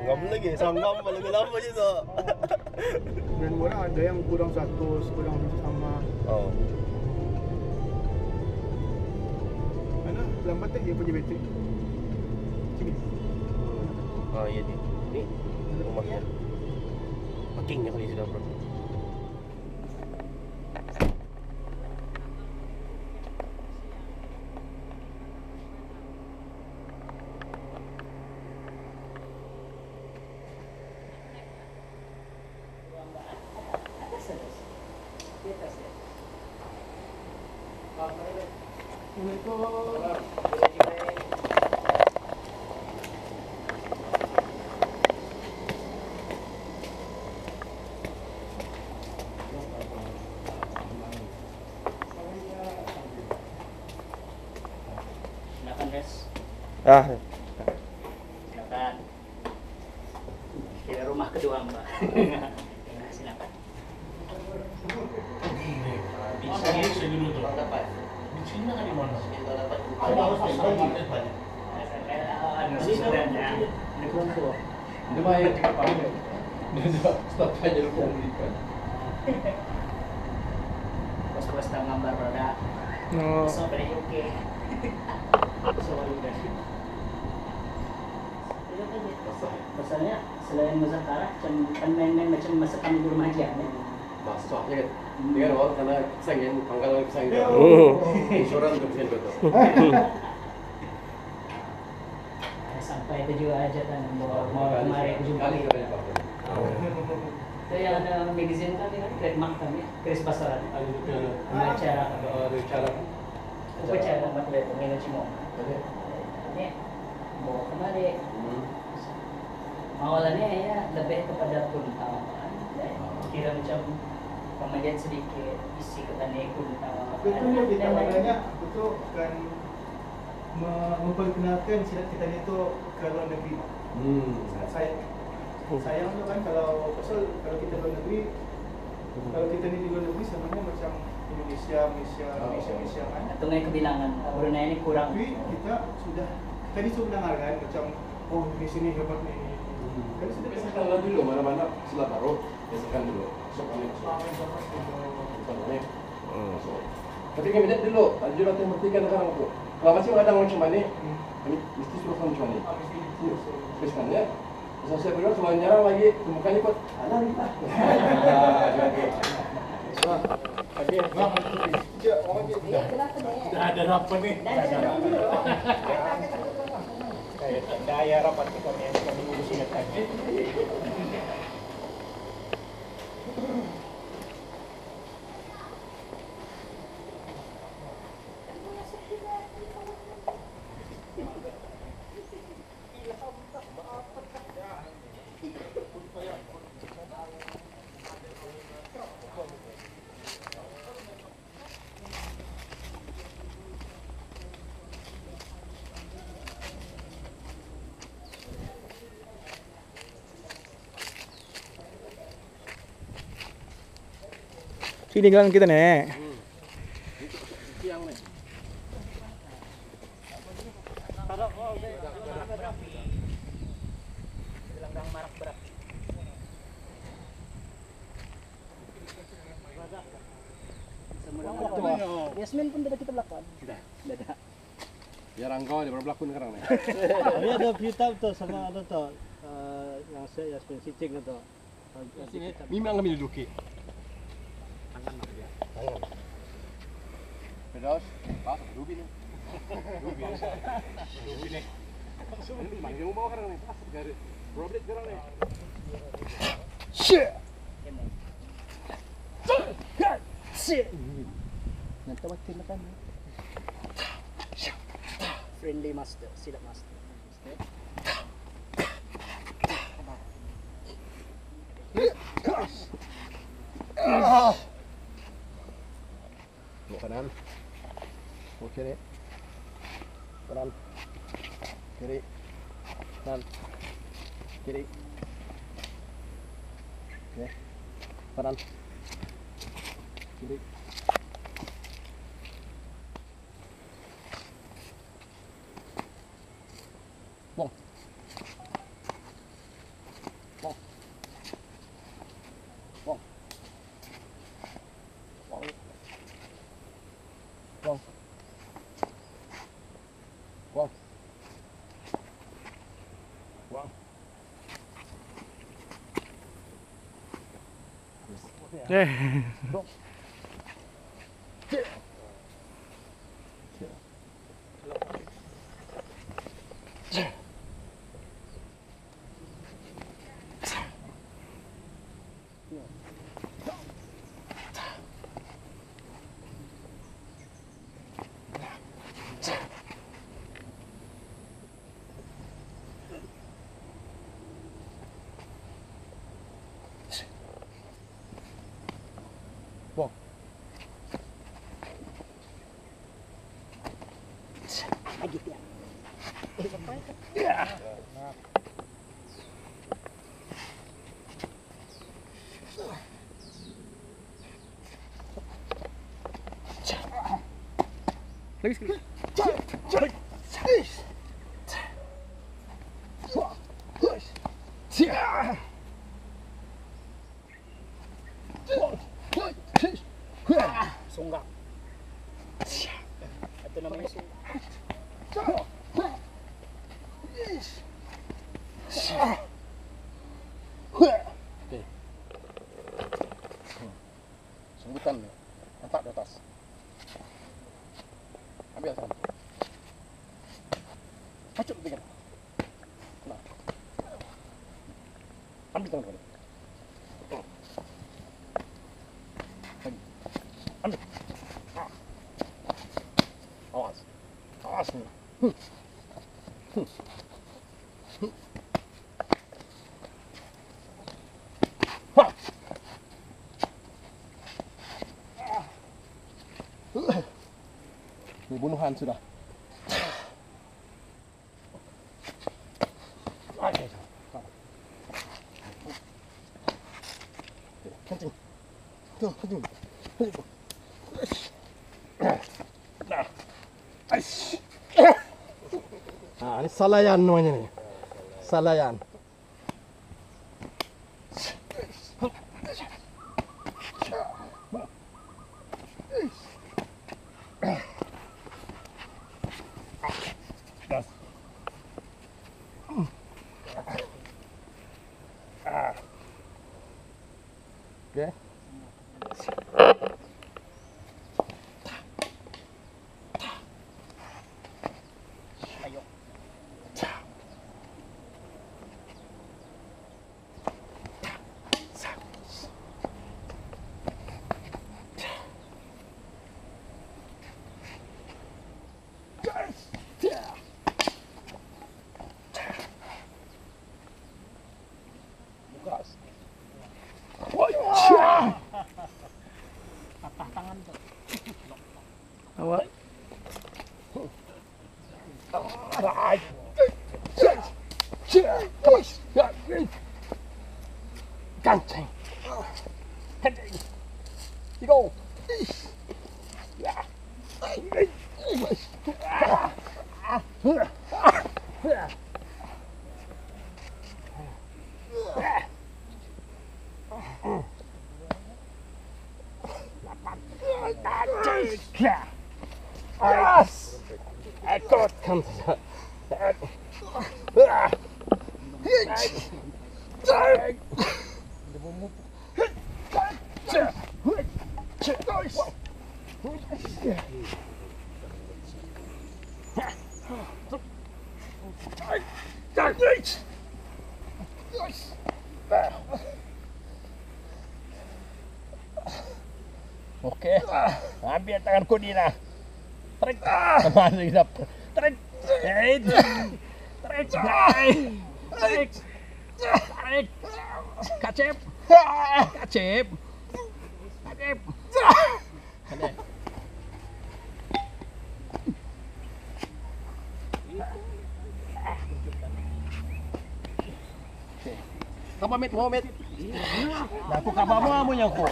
Ngam lagi, sangam lagu lama je tu. Dan orang ada yang kurang 100, kurang sama. Oh. Mana lambat dia punya bateri. Sini. Ah, iya ni. Ni rumahnya. Parkingnya kali sudah bro. Silakan Res. Ah, Silakan. Di rumah kedua Mbak. Ya, silakan. Di sini dulu tuh. Di sini kan di mana? Ada apa? Dia bayar tiga pound. Dia stop aja lu komunikan. Bos-bos tak gambar roda. Oh. So very okay. So udah. Masalahnya selain muzakara, kan main-main macam masa kami di rumah aja. Masuk aja kan. Dia kan karena kesangin, pangkalan kesangin. Insurans untuk kesangin betul. Sampai itu juga aja kan mau kemarin jumpa. Kali banyak apa? Itu yang ada magazine kan trademark kami, Chris Pasaran. Ada juga Acara ada cara. upacara matlet pengen cimo. Ini mau kemarin. Awalannya ya lebih kepada kuntawan, kira macam kemudian sedikit isi ketani kuntawan. Betul ya kita makanya betul kan memperkenalkan silat kita itu ke luar negeri. Sayang tu kan kalau pasal kalau kita luar negeri, kalau kita ni di luar negeri sebenarnya macam Malaysia kan. Itu ngai kebilangan Brunei ini kurang. Tapi kita sudah tadi sudah dengar kan macam oh di sini hebat ni. Kan sudah Biasakan dulu mana-mana silat baru. Biasakan dulu. Masuk kami masuk. Masuk. Tapi kami lihat dulu. Ada juga yang bertiga sekarang tu. Kalau masih ada macam mana, kami mesti suruh macam mana. Biasakan ya. Masa saya berdua kalau nyarang lagi, mukanya kot. Alah ni lah. Sudah ada rapat nih. Daya rapat kita kami urus ingatkan. sini jalan kita nih. Siang nih. Gelandang marak berat. Yasmin pun sudah kita belakang. Sudah. Sudah. Ya rangkau dia berlakon sekarang nih. Ini ada berita tuh sama ada tuh yang saya Yasmin Sicing itu. Sini memang kami duduki. Terus, pas Ruby nih. Ruby nih. Ini manggil mau bawa sekarang nih. Pas dari Robert sekarang nih. Shit. Nanti waktu makan. Friendly master, silat master. Mau kanan. Mau kiri. Kanan. Kiri. Kanan. Kiri. Oke. Kanan. Kiri. Bom. Lagi sekali. Sunggak. Itu namanya sunggak. Oke. Sunggutan nih. Letak di atas. Ambil kan. Pacuk dengan. Nah. Ambil tangan kamu. Lagi. Ambil. Awas. Awas nih. Ini bunuhan sudah. Kencing. Tuh, kencing. Nah. Nah, ini salayan namanya nih. Salayan. Oke. Ayo. Bukas. Patah tangan tuh. Awak. Kancing. Kancing. Go. Yes! Ekor kan. Oke, ambil tanganku Dina. Tarik, kemana kita? Tarik, tarik, tarik, tarik, tarik, kacep, kacep, kacep. Kamu mit, mau mit? Aku kabarmu amunya aku.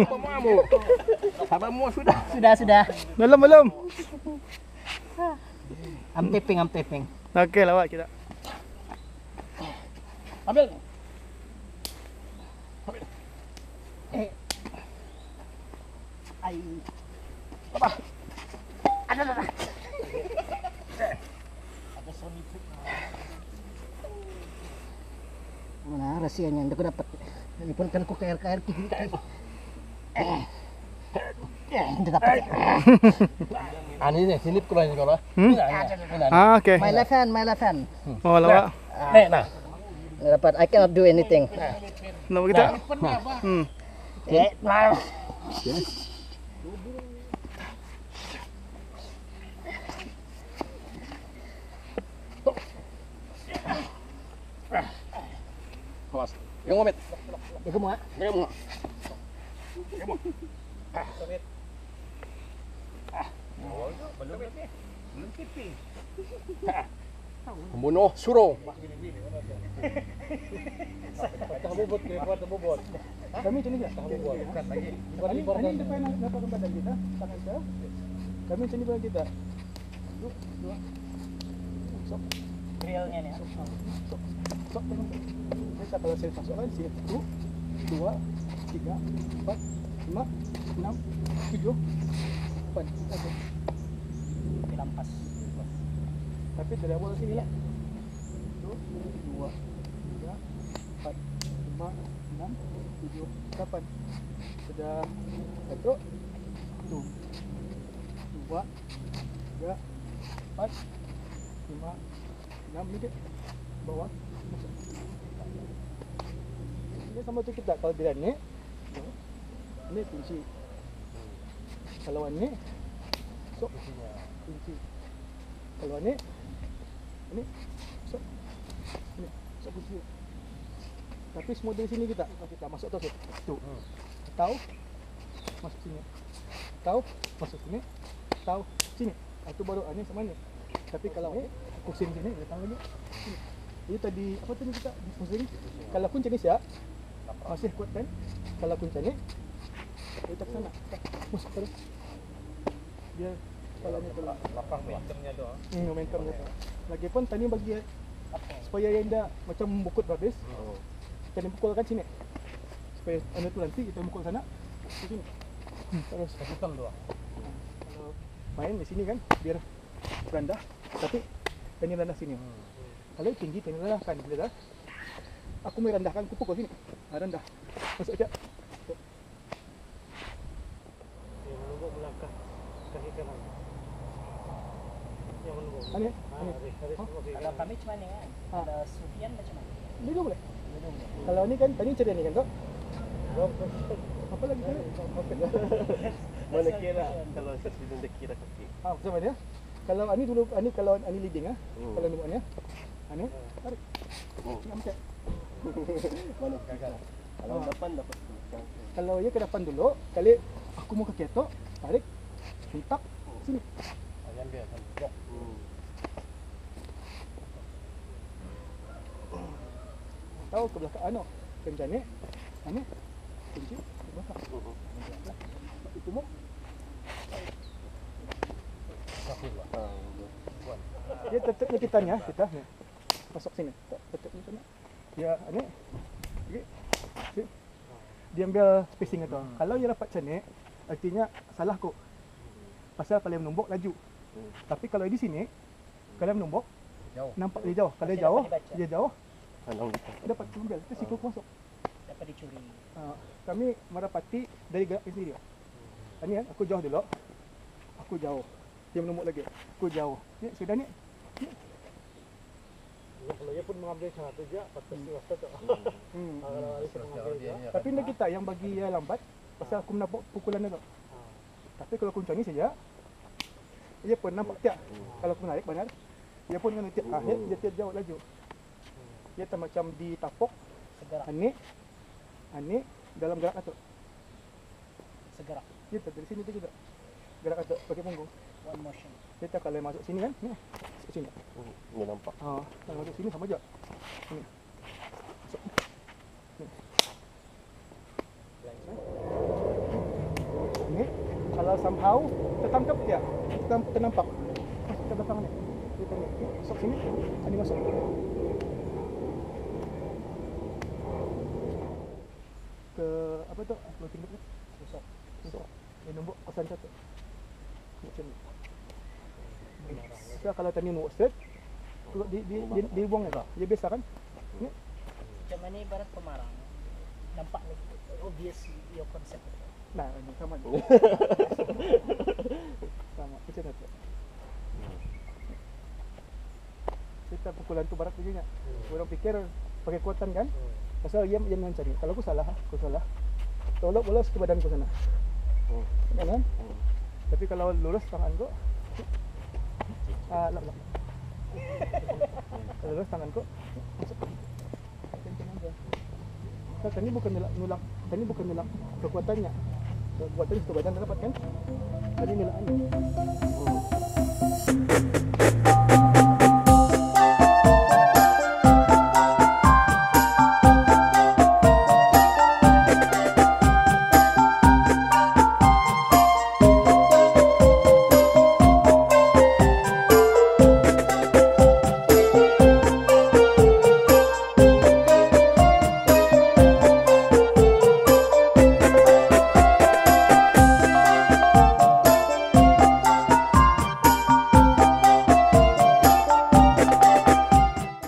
Kabarmu, kabarmu sudah. Sudah. Belum. Am taping. Okey, lawak kita. Ambil. Ai. Apa? Ada. Mana rahasianya yang aku dapat? Ini pun kan ku kayak Hindi dapat. Ani ni silip ko lang ko ba? Ah, okay. My left hand. Oh, lawa. Nah. Hindi dapat. I cannot do anything. Lawa kita. Awas. Yang ngomit. Ikaw mo ha? Yang mo. Pembunuh suruh. Tabubot kayo, tabubot. Kami sini enggak? Tabubot. Bukan lagi. Ini depan badan kita, tangan kita. Kami sini badan kita. Dua. Sok. Realnya nih. Sok. Kita kalau saya masukkan sini. 1, 2, 3, 4, 5, 6, 7, 8. Dilampas. Tapi dari awal sini lah. 1, 2, 3, 4, 5, 6, 7, 8. Sudah satu. 1, 2, 3, 4, 5, 6 sedikit. Bawah. Masuk. Ini sama tu kita kalau dia ni. Ini kunci. Kalau ini sok kunci. Kalau ini sok kunci. Tapi semua dari sini kita masuk tu. Tahu masuk sini. Tahu masuk sini. Tahu sini. Itu baru ini sama ni. Tapi kalau ini pusing sini datang lagi. Sini. Ini tadi apa tadi kita pusing. Kalau kunci ni siap masih kuat kan? Kalau kunci ni kita ke sana. Masuk terus. Dia kepalanya telah Lapang momentumnya doang. Momentumnya. Lagipun tadi bagi supaya yang dah macam bukut habis. Tadi pukulkan sini. Supaya anda tu nanti kita pukul sana. Ke sini. Terus Hitam doang. kalau main di sini kan biar rendah tapi tani rendah sini. Kalau tinggi tani rendahkan. Bila dah aku mau rendahkan, aku pukul sini. Rendah. Masuk aja. Yang menunggu melangkah kaki kanan. Yang menunggu. Ani. Kalau kami cuma ni kan. Ada Sufian macam mana? Duduk boleh. Kalau ni kan tadi cerita ni kan tu. Apa lagi tadi? Mana kira kalau sebelum dia kira kaki. Sama dia. Kalau ani dulu, ani kalau ani leading kalau nomboknya. Ani tarik. Nampak. Mana gagal. Kalau depan dapat. Kalau ia ke depan dulu, kali aku mau ke ketok, tarik, hentak sini. Ayan dia kan. Bok. Tahu ke belakang kencang ni, kunci ke belakang. Itu mau. Dia tetapnya kita ni, kita ni. Masuk sini. Tetapnya sana. Dia ni. Okay. Dia ambil spacing itu. Kalau dia dapat macam ni, artinya salah kok. Pasal kalau menumbuk laju. Tapi kalau di sini, kalau menumbuk Jauh. nampak dia jauh. Kalau dia jauh, dia jauh. Pandang kita. Dapat ambil. Kita siku masuk. Dapat dicuri. Kami merapati dari gerak sendiri. Ini kan, aku jauh dulu. Aku jauh. Dia menumbuk lagi. Aku jauh. Ni sudah ni. Kalau dia pun mengambil satu je, patut diwasta tu. Kalau dia mengambil je. Tapi ni kita yang bagi dia lambat. Pasal aku mendapat pukulan dia tu. Tapi kalau aku macam ni saja, dia pun nampak tiap. Kalau aku menarik benar, dia pun dengan tiap akhir, dia tiap jauh laju. Dia tak macam ditapuk. Segerak. Ani dalam gerak atuk. Segerak. Dia tak dari sini tu juga. Gerak atuk pakai punggung. One motion. Kita kalau masuk sini kan, ni masuk sini. Ni nampak. Kalau masuk sini sama je. Ni. Masuk. Ni. Ni. Kalau somehow tertangkap dia, ternampak. Masuk ke belakang ni. Kita ni. Masuk sini. Ani masuk. Ke apa tu? Floating tu. Susah. Dia nombor 01. Macam ni. So, kalau tadi nombor set, dibuang dia. Dia biasa kan? Ni. Macam mana ibarat pemarang. nampak lagi obvious your concept. Nah, ini sama. Sama, macam tu. Kita pukulan tu barat begini. Orang pikir pakai kuatan kan? Pasal ia macam ni. Kalau aku salah, tolak bolos ke badanku sana. Kan? Tapi kalau lurus tanganku, lap. Kalau lurus tanganku, masuk. Kencang aja. Tadi bukan nilak kekuatannya. Kekuatannya itu badan dapat kan? Tadi nilaannya.